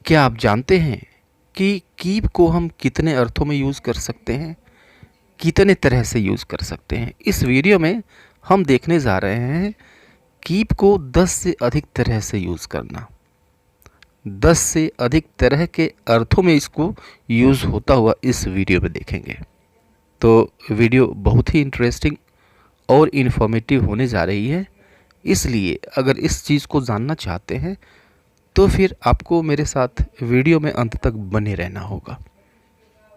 क्या आप जानते हैं कि कीप को हम कितने अर्थों में यूज़ कर सकते हैं, कितने तरह से यूज़ कर सकते हैं? इस वीडियो में हम देखने जा रहे हैं कीप को 10 से अधिक तरह से यूज़ करना। 10 से अधिक तरह के अर्थों में इसको यूज़ होता हुआ इस वीडियो में देखेंगे। तो वीडियो बहुत ही इंटरेस्टिंग और इन्फॉर्मेटिव होने जा रही है, इसलिए अगर इस चीज़ को जानना चाहते हैं तो फिर आपको मेरे साथ वीडियो में अंत तक बने रहना होगा।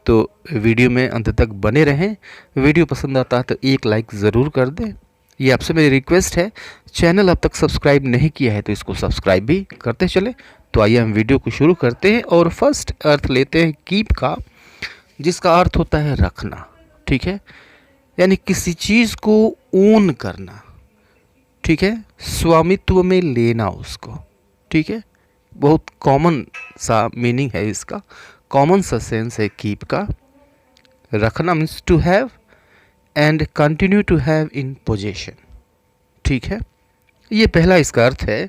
तो वीडियो में अंत तक बने रहें। वीडियो पसंद आता है तो एक लाइक ज़रूर कर दें, ये आपसे मेरी रिक्वेस्ट है। चैनल अब तक सब्सक्राइब नहीं किया है तो इसको सब्सक्राइब भी करते चले। तो आइए हम वीडियो को शुरू करते हैं और फर्स्ट अर्थ लेते हैं कीप का, जिसका अर्थ होता है रखना। ठीक है, यानी किसी चीज़ को ओन करना। ठीक है, स्वामित्व में लेना उसको। ठीक है, बहुत कॉमन सा मीनिंग है इसका, कॉमन सा सेंस है कीप का। रखना means to have and continue to have in possession. ठीक है, ये पहला इसका अर्थ है।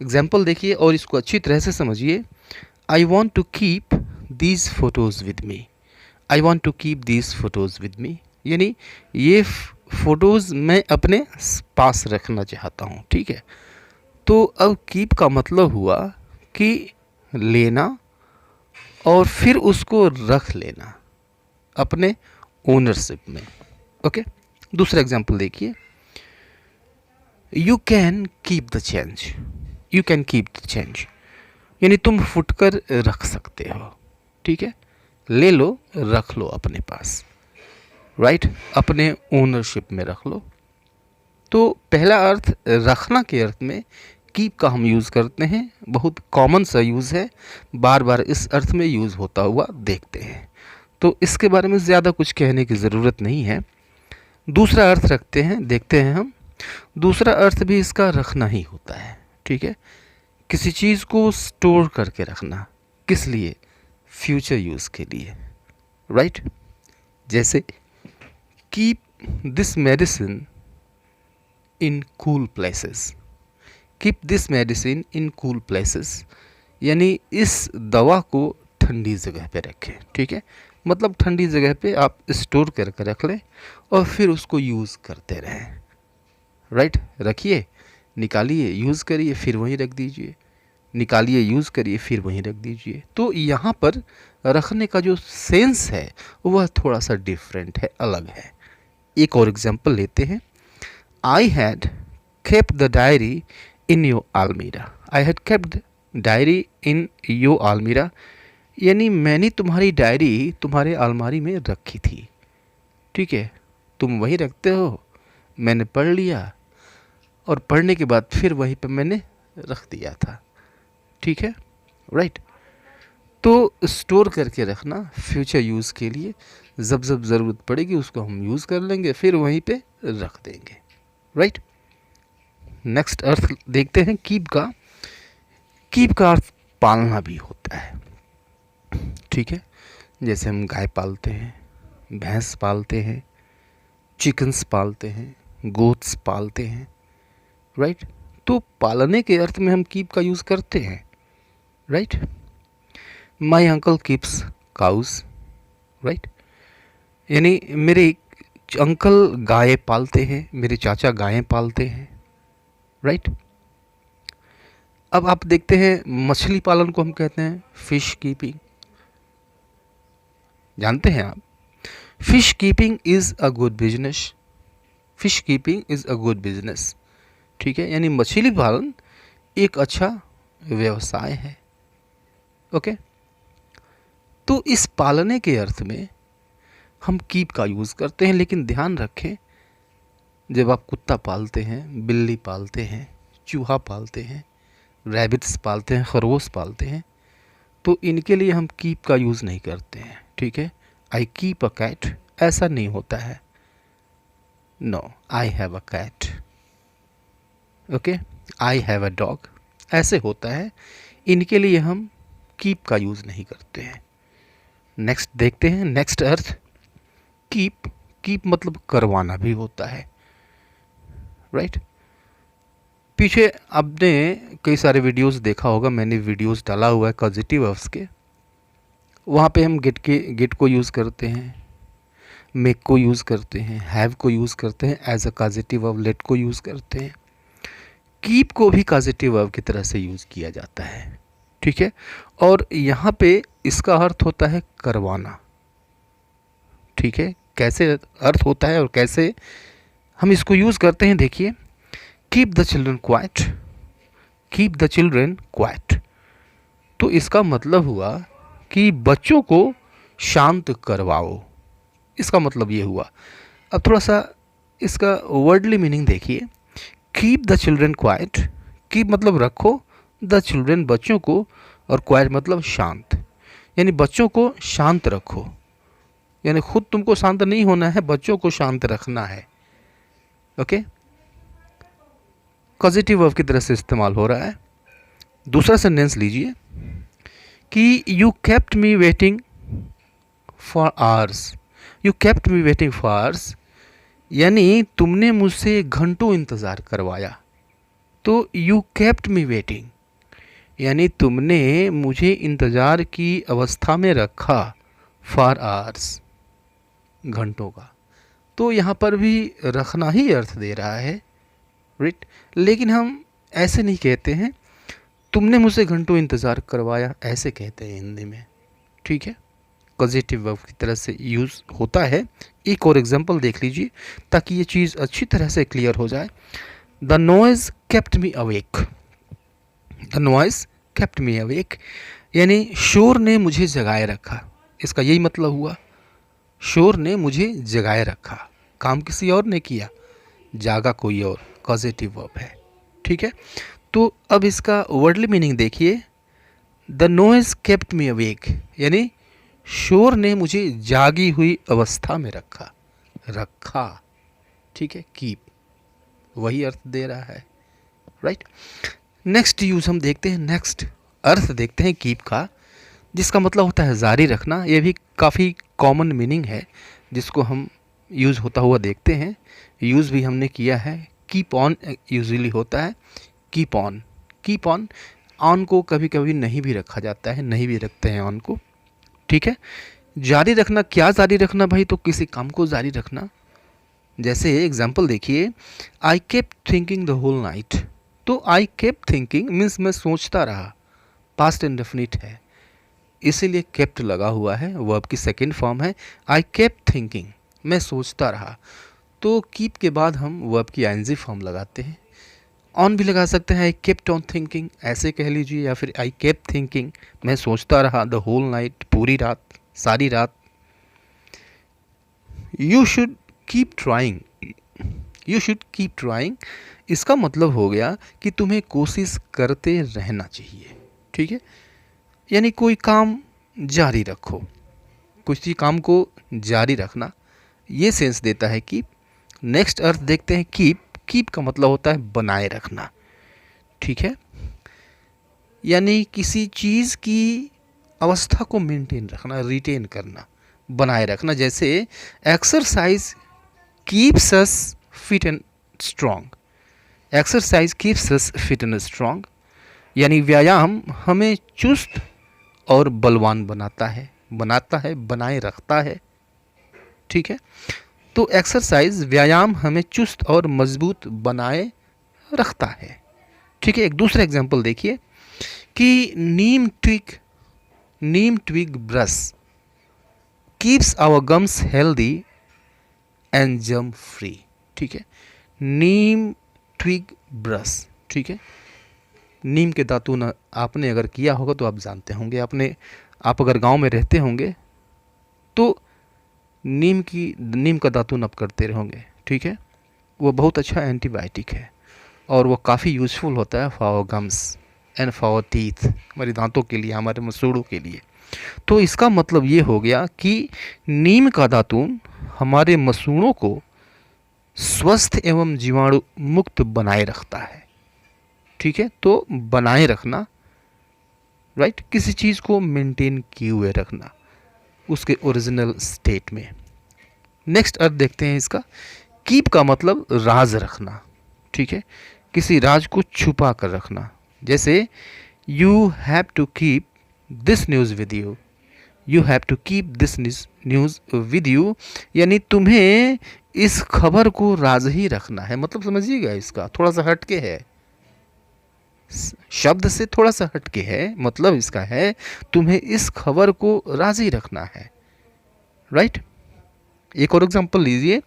एग्जाम्पल देखिए और इसको अच्छी तरह से समझिए। I want to keep these photos with me. I want to keep these photos with me, यानी ये फ़ोटोज़ मैं अपने पास रखना चाहता हूँ। ठीक है, तो अब कीप का मतलब हुआ कि लेना और फिर उसको रख लेना अपने ओनरशिप में। ओके, दूसरा एग्जांपल देखिए। You can keep the change. You can keep the change, यानी तुम फुटकर रख सकते हो। ठीक है, ले लो, रख लो अपने पास, राइट, अपने ओनरशिप में रख लो। तो पहला अर्थ रखना के अर्थ में कीप का हम यूज़ करते हैं, बहुत कॉमन सा यूज़ है, बार बार इस अर्थ में यूज़ होता हुआ देखते हैं, तो इसके बारे में ज़्यादा कुछ कहने की ज़रूरत नहीं है। दूसरा अर्थ रखते हैं, देखते हैं हम। दूसरा अर्थ भी इसका रखना ही होता है। ठीक है, किसी चीज़ को स्टोर करके रखना, किस लिए? फ्यूचर यूज़ के लिए, राइट। जैसे keep this medicine in cool places. Keep this medicine in cool places, यानी इस दवा को ठंडी जगह पे रखें। ठीक है, मतलब ठंडी जगह पे आप स्टोर करके रख लें और फिर उसको यूज़ करते रहें। राइट, रखिए, निकालिए, यूज़ करिए, फिर वहीं रख दीजिए, निकालिए, यूज़ करिए, फिर वहीं रख दीजिए। तो यहाँ पर रखने का जो सेंस है वह थोड़ा सा डिफरेंट है, अलग है। एक और एग्जांपल लेते हैं। I had kept the diary in your almirah. I had kept diary in your almirah, यानी मैंने तुम्हारी डायरी तुम्हारे अलमारी में रखी थी। ठीक है, तुम वहीं रखते हो, मैंने पढ़ लिया और पढ़ने के बाद फिर वहीं पे मैंने रख दिया था। ठीक है, राइट। तो स्टोर करके रखना फ्यूचर यूज़ के लिए, जब जब ज़रूरत पड़ेगी उसको हम यूज़ कर लेंगे, फिर वहीं पे रख देंगे, राइट। नेक्स्ट अर्थ देखते हैं कीप का। कीप का अर्थ पालना भी होता है। ठीक है, जैसे हम गाय पालते हैं, भैंस पालते हैं, चिकन्स पालते हैं, गोट्स पालते हैं, राइट। तो पालने के अर्थ में हम कीप का यूज़ करते हैं, right. My uncle keeps cows, right, यानी मेरे अंकल गाय पालते हैं, मेरे चाचा गायें पालते हैं, राइट। अब आप देखते हैं मछली पालन को हम कहते हैं फिश कीपिंग। जानते हैं आप, fish keeping is a good business. Fish keeping is a good business. ठीक है, यानी मछली पालन एक अच्छा व्यवसाय है। ओके, तो इस पालने के अर्थ में हम कीप का यूज़ करते हैं, लेकिन ध्यान रखें, जब आप कुत्ता पालते हैं, बिल्ली पालते हैं, चूहा पालते हैं, रैबिट्स पालते हैं, खरगोश पालते हैं, तो इनके लिए हम कीप का यूज़ नहीं करते हैं। ठीक है, आई कीप अ कैट, ऐसा नहीं होता है। No, I have a cat. Okay, I have a dog, ऐसे होता है। इनके लिए हम कीप का यूज़ नहीं करते हैं। नेक्स्ट देखते हैं, नेक्स्ट अर्थ कीप। कीप मतलब करवाना भी होता है, राइट। पीछे आपने कई सारे वीडियोस देखा होगा, मैंने वीडियोस डाला हुआ है कॉजेटिव वर्ब्स के। वहाँ पे हम गेट को यूज़ करते हैं, मेक को यूज़ करते हैं, हैव को यूज़ करते हैं as a causative verb, let को यूज़ करते हैं। कीप को भी कॉजेटिव वर्ब की तरह से यूज़ किया जाता है, ठीक है। और यहाँ पे इसका अर्थ होता है करवाना, ठीक है। कैसे अर्थ होता है और कैसे हम इसको यूज़ करते हैं, देखिए। Keep the children quite, keep the children quite, तो इसका मतलब हुआ कि बच्चों को शांत करवाओ, इसका मतलब ये हुआ। अब थोड़ा सा इसका वर्डली मीनिंग देखिए। Keep the children quite, keep मतलब रखो, द चिल्ड्रन बच्चों को, और क्वाइट मतलब शांत, यानी बच्चों को शांत रखो, यानी खुद तुमको शांत नहीं होना है, बच्चों को शांत रखना है। ओके, पॉजिटिव वर्ब की तरह से इस्तेमाल हो रहा है। दूसरा सेंटेंस लीजिए कि you kept me waiting for hours, you kept me waiting for hours, यानी तुमने मुझसे घंटों इंतज़ार करवाया। तो यू केप्ट मी वेटिंग यानी तुमने मुझे इंतज़ार की अवस्था में रखा, फॉर आवर्स, घंटों का। तो यहाँ पर भी रखना ही अर्थ दे रहा है, राइट। लेकिन हम ऐसे नहीं कहते हैं, तुमने मुझसे घंटों इंतज़ार करवाया, ऐसे कहते हैं हिंदी में, ठीक है। पॉजिटिव वर्ब की तरह से यूज़ होता है। एक और एग्जांपल देख लीजिए ताकि ये चीज़ अच्छी तरह से क्लियर हो जाए। The noise kept me awake, the noise kept me awake, यानी शोर ने मुझे जगाए रखा। इसका यही मतलब हुआ, शोर ने मुझे जगाए रखा, काम किसी और ने किया, जागा कोई और, पॉजिटिव वर्ब है, ठीक है। तो अब इसका वर्डली मीनिंग देखिए। The noise kept me awake, यानी शोर ने मुझे जागी हुई अवस्था में रखा, ठीक है। कीप वही अर्थ दे रहा है, राइट। नेक्स्ट यूज हम देखते हैं, नेक्स्ट अर्थ देखते हैं कीप का, जिसका मतलब होता है जारी रखना। ये भी काफ़ी कॉमन मीनिंग है जिसको हम यूज़ होता हुआ देखते हैं, यूज़ भी हमने किया है। कीप ऑन यूजुअली होता है, keep on, keep on. On को कभी कभी नहीं भी रखा जाता है, नहीं भी रखते हैं ऑन को, ठीक है। जारी रखना, क्या जारी रखना भाई? तो किसी काम को जारी रखना। जैसे एग्जाम्पल देखिए, I kept thinking the whole night. तो आई केप्ट थिंकिंग मीन्स मैं सोचता रहा, पास्ट इंडेफिनिट है, इसीलिए केप्ट लगा हुआ है, वर्ब की सेकेंड फॉर्म है। आई केप्ट थिंकिंग, मैं सोचता रहा। तो कीप के बाद हम वर्ब की आईएनजी फॉर्म लगाते हैं। ऑन भी लगा सकते हैं, आई केप्ट ऑन थिंकिंग ऐसे कह लीजिए, या फिर आई केप्ट थिंकिंग, मैं सोचता रहा, द होल नाइट, पूरी रात, सारी रात। You should keep trying, you should keep trying, इसका मतलब हो गया कि तुम्हें कोशिश करते रहना चाहिए, ठीक है। यानी कोई काम जारी रखो, किसी काम को जारी रखना, ये सेंस देता है कीप। नेक्स्ट अर्थ देखते हैं कीप। कीप का मतलब होता है बनाए रखना, ठीक है। यानी किसी चीज़ की अवस्था को मेंटेन रखना, रिटेन करना, बनाए रखना। जैसे exercise keeps us fit and strong, exercise keeps us fit and strong, यानी व्यायाम हमें चुस्त और बलवान बनाता है, बनाए रखता है, ठीक है। तो एक्सरसाइज, व्यायाम हमें चुस्त और मजबूत बनाए रखता है, ठीक है। एक दूसरा एग्जांपल देखिए कि neem twig brush keeps our gums healthy and germ free, ठीक है। नीम ट्विग ब्रश, ठीक है। नीम के दातुन आपने अगर किया होगा तो आप जानते होंगे, आप अगर गांव में रहते होंगे तो नीम का दातुन आप करते रहोगे, ठीक है। वो बहुत अच्छा एंटीबायोटिक है और वो काफ़ी यूज़फुल होता है for our gums and for our teeth, हमारी दांतों के लिए, हमारे मसूड़ों के लिए। तो इसका मतलब ये हो गया कि नीम का दातुन हमारे मसूड़ों को स्वस्थ एवं जीवाणु मुक्त बनाए रखता है, ठीक है। तो बनाए रखना, राइट, किसी चीज़ को मेंटेन किए हुए रखना उसके ओरिजिनल स्टेट में। नेक्स्ट अर्थ देखते हैं इसका। कीप का मतलब राज रखना, ठीक है। किसी राज को छुपा कर रखना। जैसे you have to keep this news with you, you have to keep this news with you, यानी तुम्हें इस खबर को राज ही रखना है। मतलब समझिएगा, इसका थोड़ा सा हटके है, शब्द से थोड़ा सा हटके है। मतलब इसका है तुम्हें इस खबर को राज ही रखना है, राइट। एक और एग्जांपल लीजिए,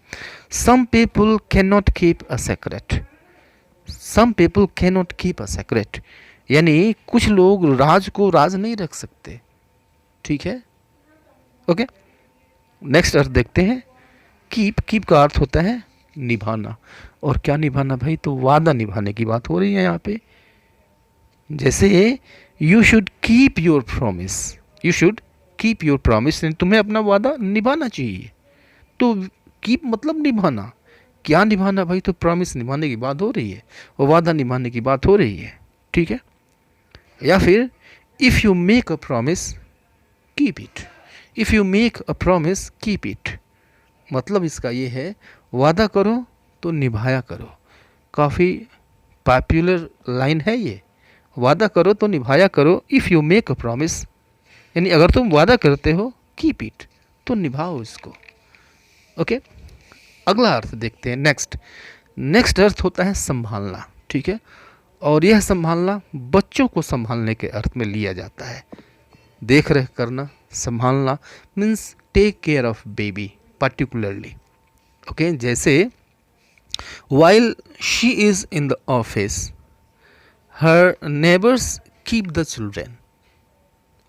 some people can not keep a secret, some people can not keep a secret, यानी कुछ लोग राज को राज नहीं रख सकते, ठीक है। ओके, नेक्स्ट अर्थ देखते हैं। कीप, कीप का अर्थ होता है निभाना। और क्या निभाना भाई, तो वादा निभाने की बात हो रही है यहाँ पे। जैसे you should keep your promise, you should keep your promise, तुम्हें अपना वादा निभाना चाहिए। तो कीप मतलब निभाना। क्या निभाना भाई, तो प्रॉमिस निभाने की बात हो रही है, और वादा निभाने की बात हो रही है, ठीक है। या फिर if you make a promise keep it, if you make a promise keep it, मतलब इसका ये है वादा करो तो निभाया करो। काफ़ी पॉपुलर लाइन है ये, वादा करो तो निभाया करो। If you make a promise, यानी अगर तुम वादा करते हो, कीप इट, तो निभाओ इसको। ओके, अगला अर्थ देखते हैं। नेक्स्ट अर्थ होता है संभालना, ठीक है। और यह संभालना बच्चों को संभालने के अर्थ में लिया जाता है। देख रेख करना, संभालना means take care of baby particularly. Okay, जैसे while she is in the office her neighbours keep the children,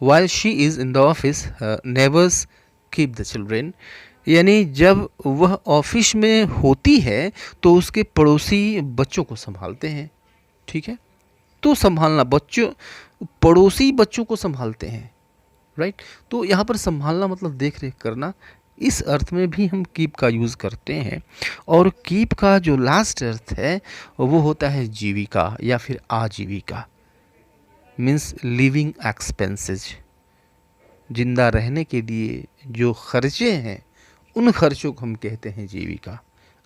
while she is in the office her neighbours keep the children, यानी जब वह ऑफिस में होती है तो उसके पड़ोसी बच्चों को संभालते हैं, ठीक है। तो संभालना, बच्चों, पड़ोसी बच्चों को संभालते हैं, राइट। तो यहाँ पर संभालना मतलब देख रेख करना, इस अर्थ में भी हम कीप का यूज़ करते हैं। और कीप का जो लास्ट अर्थ है वो होता है जीविका या फिर आजीविका, मीन्स लिविंग एक्सपेंसेस। जिंदा रहने के लिए जो खर्चे हैं उन खर्चों को हम कहते हैं जीविका।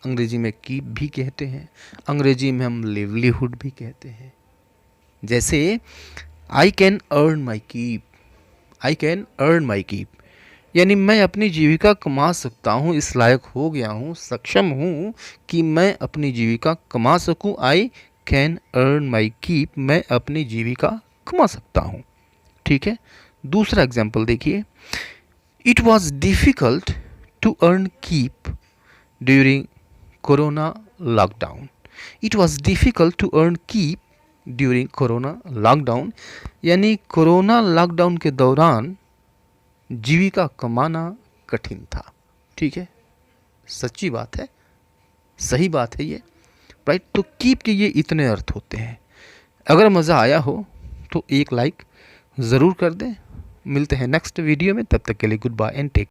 अंग्रेजी में कीप भी कहते हैं, अंग्रेजी में हम लिवलीहुड भी कहते हैं। जैसे I can earn my keep, I can earn my keep, यानी मैं अपनी जीविका कमा सकता हूँ, इस लायक हो गया हूँ, सक्षम हूँ कि मैं अपनी जीविका कमा सकूँ। I can earn my keep, मैं अपनी जीविका कमा सकता हूँ, ठीक है। दूसरा एग्जाम्पल देखिए, it was difficult to earn keep during corona lockdown, it was difficult to earn keep during corona lockdown, यानी कोरोना लॉकडाउन के दौरान जीविका कमाना कठिन था, ठीक है। सच्ची बात है, सही बात है ये, राइट। तो कीप के ये इतने अर्थ होते हैं। अगर मज़ा आया हो तो एक लाइक ज़रूर कर दें। मिलते हैं नेक्स्ट वीडियो में, तब तक के लिए गुड बाय एंड टेक।